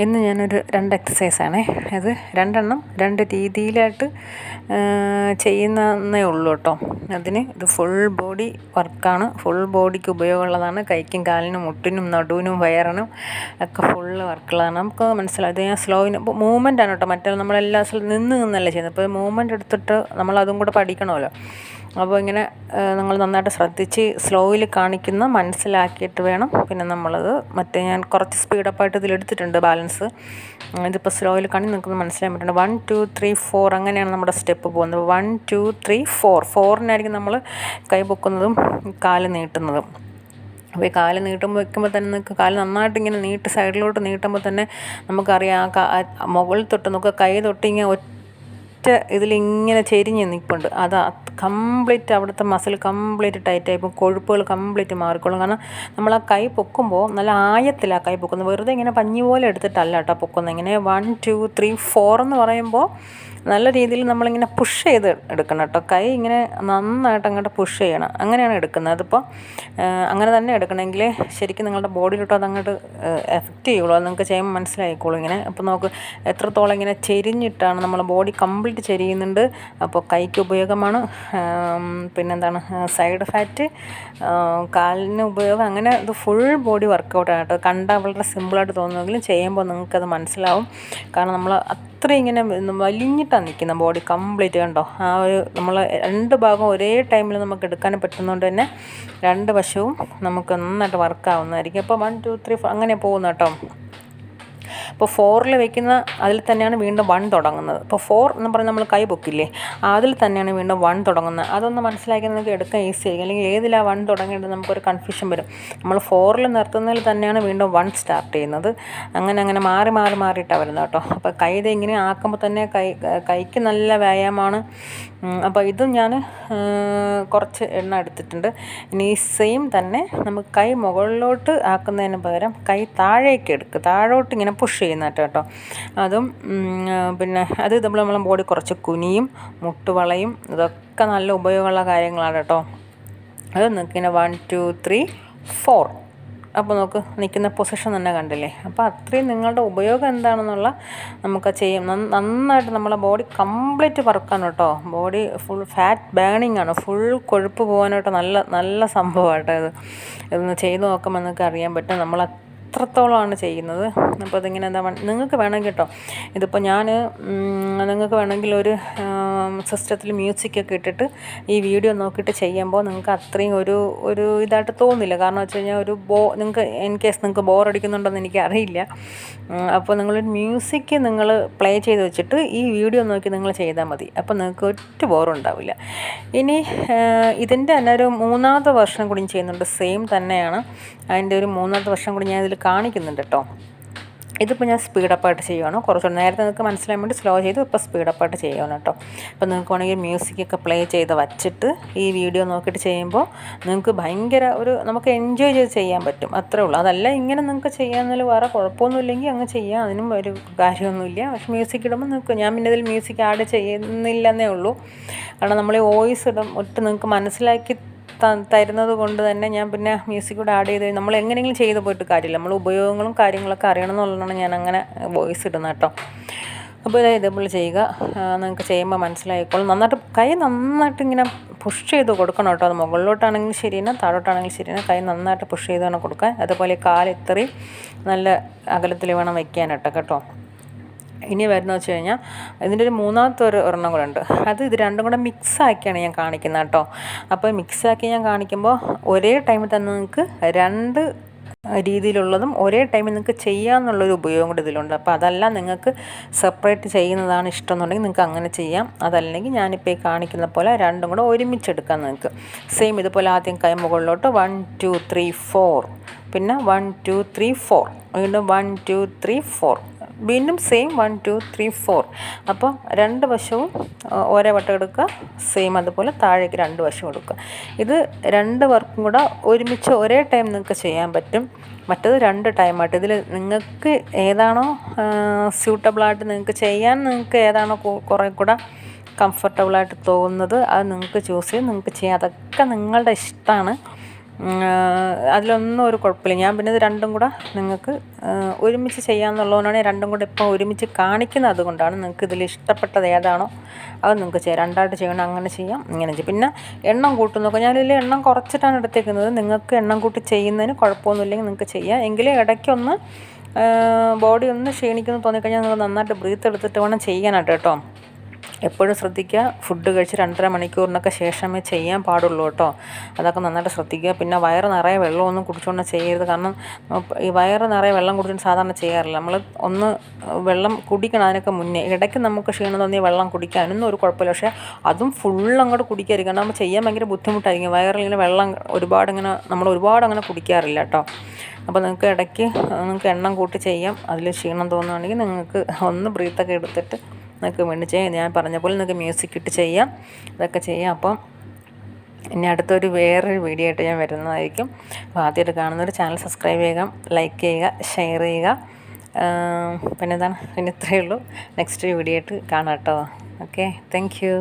ഇന്ന് ഞാനൊരു 2 എക്സസൈസാണേ. അത് 2 എണ്ണം 2 രീതിയിലായിട്ട് ചെയ്യുന്നതേ ഉള്ളൂ കേട്ടോ. ഇത് ഫുൾ ബോഡി വർക്കാണ്. ഫുൾ ബോഡിക്ക് ഉപയോഗമുള്ളതാണ്. കൈക്കും കാലിനും മുട്ടിനും നടുവിനും വയറിനും ഒക്കെ ഫുള്ള് വർക്കുള്ളതാണ്. നമുക്ക് മനസ്സിലാവും. ഇത് ഞാൻ സ്ലോയിന് ഇപ്പോൾ മൂവ്മെൻ്റാണ് കേട്ടോ. മറ്റേ നമ്മളെല്ലാ സ്ഥലത്തും നിന്നല്ല ചെയ്യുന്നത്. ഇപ്പോൾ മൂവ്മെൻ്റ് എടുത്തിട്ട് നമ്മളതും കൂടെ പഠിക്കണമല്ലോ. അപ്പോൾ ഇങ്ങനെ നിങ്ങൾ നന്നായിട്ട് ശ്രദ്ധിച്ച് സ്ലോയിൽ കാണിക്കുന്ന മനസ്സിലാക്കിയിട്ട് വേണം. പിന്നെ നമ്മളത് ഞാൻ കുറച്ച് സ്പീഡപ്പായിട്ട് ഇതിലെടുത്തിട്ടുണ്ട് ബാലൻസ്. ഇതിപ്പോൾ സ്ലോയിൽ കാണി നിങ്ങൾക്ക് മനസ്സിലാൻ പറ്റുന്നുണ്ട്. 1 2 3 4 അങ്ങനെയാണ് നമ്മുടെ സ്റ്റെപ്പ് പോകുന്നത്. 1 2 3 4 4നായിരിക്കും നമ്മൾ കൈ പൊക്കുന്നതും കാല് നീട്ടുന്നതും. അപ്പോൾ ഈ കാല് വെക്കുമ്പോൾ തന്നെ നിങ്ങൾക്ക് കാല് നന്നായിട്ട് ഇങ്ങനെ സൈഡിലോട്ട് നീട്ടുമ്പോൾ തന്നെ നമുക്കറിയാം. മുകളിൽ തൊട്ട് നമുക്ക് കൈ തൊട്ട് ഇങ്ങനെ ഇതിലിങ്ങനെ ചെരിഞ്ഞ് നിൽപ്പുണ്ട്. അത് കംപ്ലീറ്റ് അവിടുത്തെ മസിൽ കംപ്ലീറ്റ് ടൈറ്റായി ഇപ്പോൾ കൊഴുപ്പുകൾ കംപ്ലീറ്റ് മാറിക്കോളും. കാരണം നമ്മൾ ആ കൈ പൊക്കുമ്പോൾ നല്ല ആയത്തിലാണ് കൈ പൊക്കുന്നത്. വെറുതെ ഇങ്ങനെ പഞ്ഞി പോലെ എടുത്തിട്ടല്ല കേട്ടോ പൊക്കുന്നത്. ഇങ്ങനെ 1 2 3 4 എന്ന് പറയുമ്പോൾ നല്ല രീതിയിൽ നമ്മളിങ്ങനെ പുഷ് ചെയ്ത് എടുക്കണം കേട്ടോ. കൈ ഇങ്ങനെ നന്നായിട്ട് അങ്ങോട്ട് പുഷ് ചെയ്യണം. അങ്ങനെയാണ് എടുക്കുന്നത്. അതിപ്പോൾ അങ്ങനെ തന്നെ എടുക്കണമെങ്കിൽ ശരിക്കും നിങ്ങളുടെ ബോഡിയിലോട്ട് അതങ്ങോട്ട് എഫക്റ്റ് ചെയ്യുള്ളൂ. അത് നിങ്ങൾക്ക് ചെയ്യുമ്പോൾ മനസ്സിലായിക്കോളൂ. ഇങ്ങനെ അപ്പോൾ നമുക്ക് എത്രത്തോളം ഇങ്ങനെ ചെരിഞ്ഞിട്ടാണ് നമ്മൾ ബോഡി കംപ്ലീറ്റ് ചെരിയുന്നുണ്ട്. അപ്പോൾ കൈക്ക് ഉപയോഗമാണ്. പിന്നെന്താണ് സൈഡ് ഫാറ്റ്, കാലിന് ഉപയോഗം. അങ്ങനെ ഇത് ഫുൾ ബോഡി വർക്കൗട്ടാണ് കേട്ടോ. കണ്ടാൽ വളരെ സിമ്പിളായിട്ട് തോന്നുമെങ്കിലും ചെയ്യുമ്പോൾ നിങ്ങൾക്കത് മനസ്സിലാവും. കാരണം നമ്മൾ അത്രയും ഇങ്ങനെ വലിഞ്ഞിട്ടാണ് നിൽക്കുന്നത് ബോഡി കംപ്ലീറ്റ്. കണ്ടോ ആ ഒരു നമ്മൾ 2 ഭാഗം ഒരേ ടൈമിൽ നമുക്ക് എടുക്കാനും പറ്റുന്നതുകൊണ്ട് തന്നെ 2 വശവും നമുക്ക് നന്നായിട്ട് വർക്കാവുന്നതായിരിക്കും. അപ്പോൾ 1 2 3 4 അങ്ങനെ പോകുന്നു കേട്ടോ. ഇപ്പോൾ 4ൽ വെക്കുന്ന അതിൽ തന്നെയാണ് വീണ്ടും 1 തുടങ്ങുന്നത്. ഇപ്പോൾ 4 എന്ന് പറഞ്ഞാൽ നമ്മൾ കൈ പൊക്കില്ലേ, അതിൽ തന്നെയാണ് വീണ്ടും 1 തുടങ്ങുന്നത്. അതൊന്ന് മനസ്സിലാക്കി നമുക്ക് എടുക്കാൻ ഈസി ആയിരിക്കും. അല്ലെങ്കിൽ ഏതിലാണ് 1 തുടങ്ങേണ്ടത് നമുക്കൊരു കൺഫ്യൂഷൻ വരും. നമ്മൾ 4ൽ നിർത്തുന്നതിൽ തന്നെയാണ് വീണ്ടും 1 സ്റ്റാർട്ട് ചെയ്യുന്നത്. അങ്ങനെ മാറിയിട്ടാണ് വരുന്നത് കേട്ടോ. അപ്പോൾ കൈ ഇങ്ങനെ ആക്കുമ്പോൾ തന്നെ കൈക്ക് നല്ല വ്യായാമമാണ്. അപ്പോൾ ഇതും ഞാൻ കുറച്ച് എണ്ണ എടുത്തിട്ടുണ്ട്. ഇനി ഈ സെയിം തന്നെ നമുക്ക് കൈ മുകളിലോട്ട് ആക്കുന്നതിന് പകരം കൈ താഴേക്ക് എടുക്കുക. താഴോട്ട് ഇങ്ങനെ പുഷ് ചെയ്യുന്നത് കേട്ടോ. അതും പിന്നെ അത് നമ്മളെ ബോഡി കുറച്ച് കുനിയും മുട്ടുവളയും ഇതൊക്കെ നല്ല ഉപയോഗമുള്ള കാര്യങ്ങളാണ് കേട്ടോ. അത് നിൽക്കുന്ന 1 2 3 4. അപ്പോൾ നമുക്ക് നിൽക്കുന്ന പൊസിഷൻ തന്നെ കണ്ടില്ലേ. അപ്പോൾ അത്രയും നിങ്ങളുടെ ഉപയോഗം എന്താണെന്നുള്ള നമുക്ക് ചെയ്യും. നന്നായിട്ട് നമ്മളെ ബോഡി കംപ്ലീറ്റ് വർക്കാണ് കേട്ടോ. ബോഡി ഫുൾ ഫാറ്റ് ബേണിംഗ് ആണ്. ഫുൾ കൊഴുപ്പ് പോകാനായിട്ട് നല്ല സംഭവമായിട്ടോ. ഇതൊന്ന് ചെയ്ത് നോക്കുമ്പോൾ നിങ്ങൾക്ക് അറിയാൻ പറ്റും നമ്മൾ എത്രത്തോളമാണ് ചെയ്യുന്നത്. അപ്പോൾ അതിങ്ങനെ നിങ്ങൾക്ക് വേണമെങ്കിൽ കേട്ടോ. ഇതിപ്പോൾ നിങ്ങൾക്ക് വേണമെങ്കിൽ ഒരു സിസ്റ്റത്തിൽ മ്യൂസിക്കൊക്കെ ഇട്ടിട്ട് ഈ വീഡിയോ നോക്കിയിട്ട് ചെയ്യുമ്പോൾ നിങ്ങൾക്ക് അത്രയും ഒരു ഇതായിട്ട് തോന്നില്ല. കാരണം വെച്ച് കഴിഞ്ഞാൽ നിങ്ങൾക്ക് ഇൻ കേസ് നിങ്ങൾക്ക് ബോറടിക്കുന്നുണ്ടെന്ന് എനിക്ക് അറിയില്ല. അപ്പോൾ നിങ്ങളൊരു മ്യൂസിക് നിങ്ങൾ പ്ലേ ചെയ്ത് വെച്ചിട്ട് ഈ വീഡിയോ നോക്കി നിങ്ങൾ ചെയ്താൽ മതി. അപ്പോൾ നിങ്ങൾക്ക് ഒറ്റ ബോറുണ്ടാവില്ല. ഇനി ഇതിൻ്റെ തന്നെ ഒരു 3ാമത്തെ വെർഷൻ കൂടി ചെയ്യുന്നുണ്ട്. സെയിം തന്നെയാണ്. അതിൻ്റെ ഒരു 3ാമത്തെ വെർഷൻ കൂടി ഞാൻ ഇതിൽ കാണിക്കുന്നുണ്ട് കേട്ടോ. ഇതിപ്പോൾ ഞാൻ സ്പീഡപ്പായിട്ട് ചെയ്യുകയാണ്. കുറച്ചുകൂടെ നേരത്തെ നിങ്ങൾക്ക് മനസ്സിലാൻ വേണ്ടി സ്ലോ ചെയ്ത് ഇപ്പോൾ സ്പീഡപ്പായിട്ട് ചെയ്യുകയാണ് കേട്ടോ. അപ്പോൾ നിങ്ങൾക്ക് വേണമെങ്കിൽ മ്യൂസിക്കൊക്കെ പ്ലേ ചെയ്ത് വച്ചിട്ട് ഈ വീഡിയോ നോക്കിയിട്ട് ചെയ്യുമ്പോൾ നിങ്ങൾക്ക് ഭയങ്കര നമുക്ക് എൻജോയ് ചെയ്ത് ചെയ്യാൻ പറ്റും. അത്രേ ഉള്ളൂ. അതല്ല ഇങ്ങനെ നിങ്ങൾക്ക് ചെയ്യാമെന്നതിൽ വേറെ കുഴപ്പമൊന്നുമില്ലെങ്കിൽ അങ്ങ് ചെയ്യാം. അതിനും ഒരു കാര്യമൊന്നുമില്ല. പക്ഷേ മ്യൂസിക് ഇടുമ്പോൾ ഞാൻ പിന്നെ ഇതിൽ മ്യൂസിക് ആഡ് ചെയ്യുന്നില്ലെന്നേ ഉള്ളൂ. കാരണം നമ്മൾ ഈ വോയിസ് നിങ്ങൾക്ക് മനസ്സിലാക്കി തരുന്നത് കൊണ്ട് തന്നെ ഞാൻ പിന്നെ മ്യൂസിക് കൂടെ ആഡ് ചെയ്ത് നമ്മൾ എങ്ങനെയെങ്കിലും ചെയ്ത് പോയിട്ട് കാര്യമില്ല. നമ്മൾ ഉപയോഗങ്ങളും കാര്യങ്ങളൊക്കെ അറിയണം എന്നുള്ളതാണ് ഞാൻ അങ്ങനെ വോയിസ് ഇടുന്നത് കേട്ടോ. അപ്പോൾ ഇതേപോലെ ചെയ്യുക. നിങ്ങൾക്ക് ചെയ്യുമ്പോൾ മനസ്സിലായിക്കോളും. കൈ നന്നായിട്ട് ഇങ്ങനെ പുഷ് ചെയ്ത് കൊടുക്കണം കേട്ടോ. അത് മുകളിലോട്ടാണെങ്കിലും ശരി തന്നെ താഴോട്ടാണെങ്കിലും ശരി തന്നെ കൈ നന്നായിട്ട് പുഷ് ചെയ്ത് വേണം കൊടുക്കാൻ. അതുപോലെ കാല് ഇത്രയും നല്ല അകലത്തിൽ വേണം വയ്ക്കാനായിട്ട് കേട്ടോ. ഇനി വരുന്നത് വെച്ച് കഴിഞ്ഞാൽ ഇതിൻ്റെ ഒരു 3ാമത്തെ ഒരെണ്ണം കൂടെ ഉണ്ട്. ഇത് രണ്ടും കൂടെ മിക്സാക്കിയാണ് ഞാൻ കാണിക്കുന്നത് കേട്ടോ. അപ്പോൾ മിക്സാക്കി ഞാൻ കാണിക്കുമ്പോൾ ഒരേ ടൈമിൽ തന്നെ നിങ്ങൾക്ക് 2 രീതിയിലുള്ളതും ഒരേ ടൈമിൽ നിങ്ങൾക്ക് ചെയ്യാമെന്നുള്ളൊരു ഉപയോഗം കൂടി ഇതിലുണ്ട്. അപ്പോൾ അതല്ല നിങ്ങൾക്ക് സെപ്പറേറ്റ് ചെയ്യുന്നതാണ് ഇഷ്ടം എന്നുണ്ടെങ്കിൽ നിങ്ങൾക്ക് അങ്ങനെ ചെയ്യാം. അതല്ലെങ്കിൽ ഞാനിപ്പോൾ ഈ കാണിക്കുന്ന പോലെ 2ഉം കൂടെ ഒരുമിച്ചെടുക്കാം നിങ്ങൾക്ക്. സെയിം ഇതുപോലെ ആദ്യം കൈ മുകളിലോട്ട് 1 2 3 4, പിന്നെ 1 2 3 4, വീണ്ടും 1 2 3 4, വീണ്ടും സെയിം 1 2 3 4. അപ്പോൾ 2 വശവും ഒരേ വട്ടം എടുക്കുക. സെയിം അതുപോലെ താഴേക്ക് 2 വശവും എടുക്കുക. ഇത് 2 വർക്കും കൂടെ ഒരുമിച്ച് ഒരേ ടൈം നിങ്ങൾക്ക് ചെയ്യാൻ പറ്റും. മറ്റത് 2 ടൈമായിട്ട്. ഇതിൽ നിങ്ങൾക്ക് ഏതാണോ സ്യൂട്ടബിളായിട്ട് നിങ്ങൾക്ക് ഏതാണോ കുറേ കൂടെ കംഫർട്ടബിളായിട്ട് തോന്നുന്നത് അത് നിങ്ങൾക്ക് ചൂസ് ചെയ്ത് നിങ്ങൾക്ക് ചെയ്യാം. അതൊക്കെ നിങ്ങളുടെ ഇഷ്ടമാണ്. അതിലൊന്നും ഒരു കുഴപ്പമില്ല. ഞാൻ പിന്നെ ഇത് രണ്ടും കൂടെ നിങ്ങൾക്ക് ഒരുമിച്ച് ചെയ്യാമെന്നുള്ളതുകൊണ്ടാണ് രണ്ടും കൂടെ ഇപ്പോൾ ഒരുമിച്ച് കാണിക്കുന്നത്. അതുകൊണ്ടാണ് നിങ്ങൾക്ക് ഇതിൽ ഇഷ്ടപ്പെട്ടത് ഏതാണോ അത് നിങ്ങൾക്ക് ചെയ്യാം. രണ്ടായിട്ട് ചെയ്യണം, അങ്ങനെ ചെയ്യാം, ഇങ്ങനെ ചെയ്യാം. പിന്നെ എണ്ണം കൂട്ടുന്നൊക്കെ ഞാനിതിൽ എണ്ണം കുറച്ചിട്ടാണ് എടുത്തേക്കുന്നത്. നിങ്ങൾക്ക് എണ്ണം കൂട്ടി ചെയ്യുന്നതിന് കുഴപ്പമൊന്നുമില്ലെങ്കിൽ നിങ്ങൾക്ക് ചെയ്യാം. എങ്കിലും ഇടയ്ക്കൊന്ന് ബോഡി ഒന്ന് ക്ഷീണിക്കുന്നു തോന്നിക്കഴിഞ്ഞാൽ നിങ്ങൾ നന്നായിട്ട് ബ്രീത്ത് എടുത്തിട്ട് വേണം ചെയ്യാനായിട്ട് കേട്ടോ. എപ്പോഴും ശ്രദ്ധിക്കുക, ഫുഡ് കഴിച്ച് 2.5 മണിക്കൂറിനൊക്കെ ശേഷമേ ചെയ്യാൻ പാടുള്ളൂ കേട്ടോ. അതൊക്കെ നന്നായിട്ട് ശ്രദ്ധിക്കുക. പിന്നെ വയറ് നിറയെ വെള്ളമൊന്നും കുടിച്ചുകൊണ്ട് ചെയ്യരുത്. കാരണം ഈ വയറ് നിറയെ വെള്ളം കുടിച്ചുകൊണ്ട് സാധാരണ ചെയ്യാറില്ല. നമ്മൾ ഒന്ന് വെള്ളം കുടിക്കണം അതിനൊക്കെ മുന്നേ. ഇടയ്ക്ക് നമുക്ക് ക്ഷീണം തോന്നി വെള്ളം കുടിക്കാനൊന്നും ഒരു കുഴപ്പമില്ല. പക്ഷേ അതും ഫുൾ അങ്ങോട്ട് കുടിക്കാതിരിക്കും. കാരണം നമ്മൾ ചെയ്യാൻ ഭയങ്കര ബുദ്ധിമുട്ടായിരിക്കും. വയറിലിങ്ങനെ വെള്ളം നമ്മൾ ഒരുപാട് അങ്ങനെ കുടിക്കാറില്ല കേട്ടോ. അപ്പോൾ നിങ്ങൾക്ക് ഇടയ്ക്ക് നിങ്ങൾക്ക് എണ്ണം കൂട്ടി ചെയ്യാം. അതിൽ ക്ഷീണം തോന്നുകയാണെങ്കിൽ നിങ്ങൾക്ക് ഒന്ന് ബ്രീത്തൊക്കെ എടുത്തിട്ട് നിങ്ങൾക്ക് വേണ്ടി ചെയ്യാം. ഞാൻ പറഞ്ഞ പോലെ നിങ്ങൾക്ക് മ്യൂസിക് ഇട്ട് ചെയ്യാം, ഇതൊക്കെ ചെയ്യാം. അപ്പം ഇനി അടുത്തൊരു വേറൊരു വീഡിയോ ആയിട്ട് ഞാൻ വരുന്നതായിരിക്കും. അപ്പോൾ ആദ്യമായിട്ട് കാണുന്നൊരു ചാനൽ സബ്സ്ക്രൈബ് ചെയ്യുക, ലൈക്ക് ചെയ്യുക, ഷെയർ ചെയ്യുക. പിന്നെ ഇത്രയേ ഉള്ളൂ. നെക്സ്റ്റ് വീഡിയോ ആയിട്ട് കാണാം കേട്ടോ. Okay, thank you.